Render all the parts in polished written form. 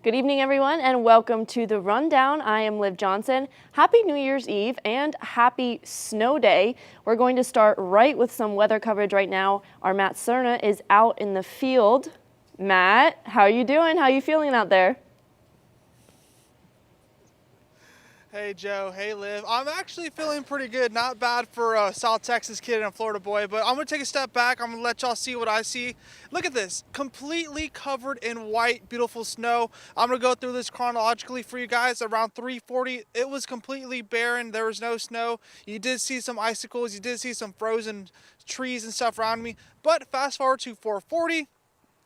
Good evening, everyone, and welcome to The Rundown. I am Liv Johnson. Happy New Year's Eve and happy snow day. We're going to start right with some weather coverage right now. Our Matt Serna is out in the field. Matt, how are you doing? How are you feeling out there? Hey Joe, hey Liv. I'm actually feeling pretty good. Not bad for a South Texas kid and a Florida boy, but I'm gonna take a step back. I'm gonna let y'all see what I see. Look at this, completely covered in white, beautiful snow. I'm gonna go through this chronologically for you guys. Around 3:40, it was completely barren. There was no snow. You did see some icicles. You did see some frozen trees and stuff around me. But fast forward to 4:40.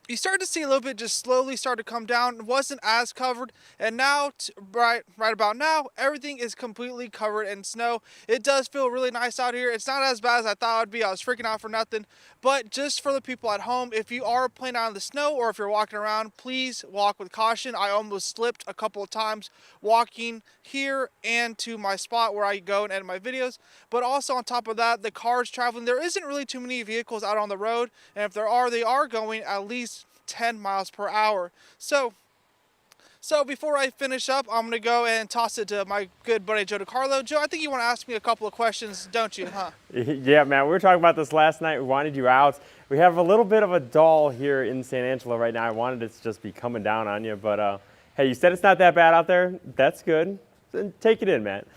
You start to see a little bit just slowly start to come down. It wasn't as covered, and now right about now everything is completely covered in snow. It does feel really nice out here. It's not as bad as I thought it would be. I was freaking out for nothing, but just for the people at home, if you are playing out in the snow or if you're walking around, please walk with caution. I almost slipped a couple of times walking here and to my spot where I go and edit my videos. But also on top of that, the cars traveling, there isn't really too many vehicles out on the road, and if there are, they are going at least 10 miles per hour. So before I finish up, I'm gonna go and toss it to my good buddy Joe DeCarlo. Joe, I think you want to ask me a couple of questions, don't you, huh? Yeah, man, we were talking about this last night. We wanted you out. We have a little bit of a dull here in San Angelo right now. I wanted it to just be coming down on you, but hey, you said it's not that bad out there. That's good. Then take it in, man.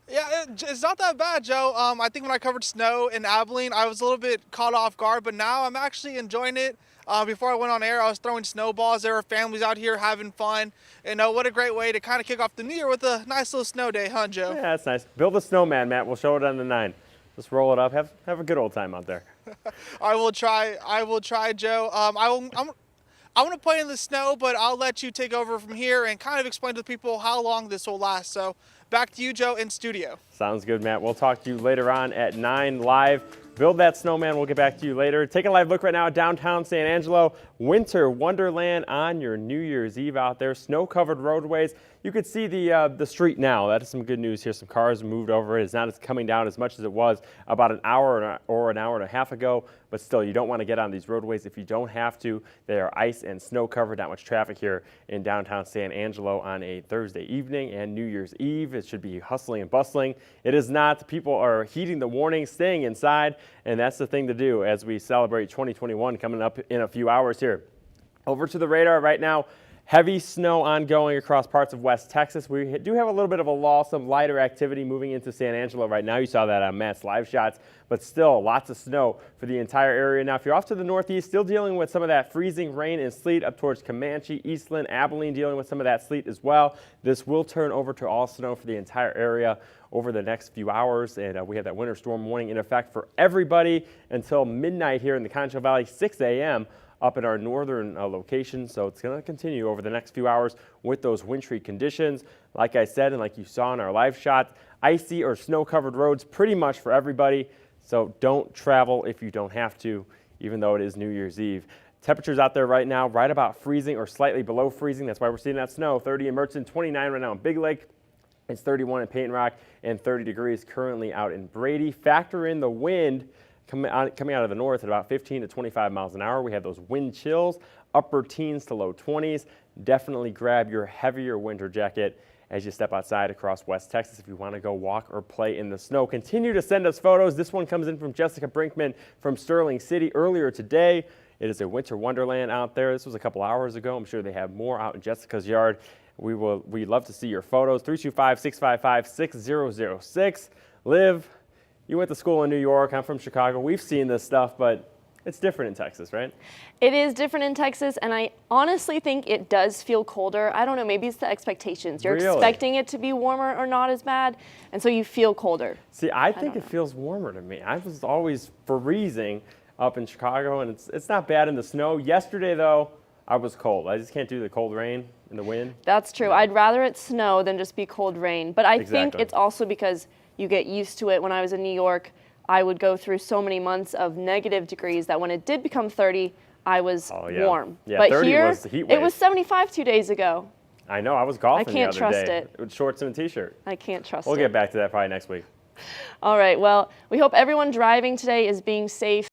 Yeah, it's not that bad, Joe. I think when I covered snow in Abilene, I was a little bit caught off guard, but now I'm actually enjoying it. Before I went on air, I was throwing snowballs. There were families out here having fun. And what a great way to kind of kick off the new year with a nice little snow day, huh, Joe? Yeah, that's nice. Build a snowman, Matt. We'll show it on the 9. Just roll it up. Have a good old time out there. I will try, Joe. I want to play in the snow, but I'll let you take over from here and kind of explain to the people how long this will last. So back to you, Joe, in studio. Sounds good, Matt. We'll talk to you later on at 9 live. Build that snowman. We'll get back to you later. Take a live look right now at downtown San Angelo. Winter wonderland on your New Year's Eve out there. Snow-covered roadways. You could see the street now. That is some good news here. Some cars moved over. It's not coming down as much as it was about an hour or an hour and a half ago. But still, you don't want to get on these roadways if you don't have to. They are ice and snow covered. Not much traffic here in downtown San Angelo on a Thursday evening and New Year's Eve. It should be hustling and bustling. It is not. People are heeding the warning, staying inside, and that's the thing to do as we celebrate 2021 coming up in a few hours here. Over to the radar right now. Heavy snow ongoing across parts of West Texas. We do have a little bit of a lull, some lighter activity moving into San Angelo right now. You saw that on Matt's live shots, but still lots of snow for the entire area. Now, if you're off to the northeast, still dealing with some of that freezing rain and sleet up towards Comanche, Eastland, Abilene, dealing with some of that sleet as well. This will turn over to all snow for the entire area over the next few hours, and we have that winter storm warning in effect for everybody until midnight here in the Concho Valley, 6 a.m. up in our northern location. So it's going to continue over the next few hours with those wintry conditions. Like I said, and like you saw in our live shot, icy or snow-covered roads pretty much for everybody. So don't travel if you don't have to, even though it is New Year's Eve. Temperatures out there right now, right about freezing or slightly below freezing. That's why we're seeing that snow. 30 in Merton, 29 right now in Big Lake. It's 31 in Peyton Rock and 30 degrees currently out in Brady. Factor in the wind coming out of the north at about 15 to 25 miles an hour. We have those wind chills, upper teens to low 20s. Definitely grab your heavier winter jacket as you step outside across West Texas if you want to go walk or play in the snow. Continue to send us photos. This one comes in from Jessica Brinkman from Sterling City earlier today. It is a winter wonderland out there. This was a couple hours ago. I'm sure they have more out in Jessica's yard. We'd love to see your photos. 325-655-6006. Liv, you went to school in New York. I'm from Chicago. We've seen this stuff, but it's different in Texas, right? It is different in Texas, and I honestly think it does feel colder. I don't know, maybe it's the expectations. You're expecting it to be warmer or not as bad, and so you feel colder. See, I think it feels warmer to me. I was always freezing up in Chicago, and it's not bad in the snow. Yesterday, though, I was cold. I just can't do the cold rain and the wind. That's true. I'd rather it snow than just be cold rain, but I think it's also because you get used to it. When I was in New York, I would go through so many months of negative degrees that when it did become 30, I was warm. Yeah, but 30 here, was the heat wave. it was 75 2 days ago. I know. I was golfing the other day. I can't trust it. With shorts and a t-shirt. I can't trust it. We'll get back to that probably next week. All right. Well, we hope everyone driving today is being safe.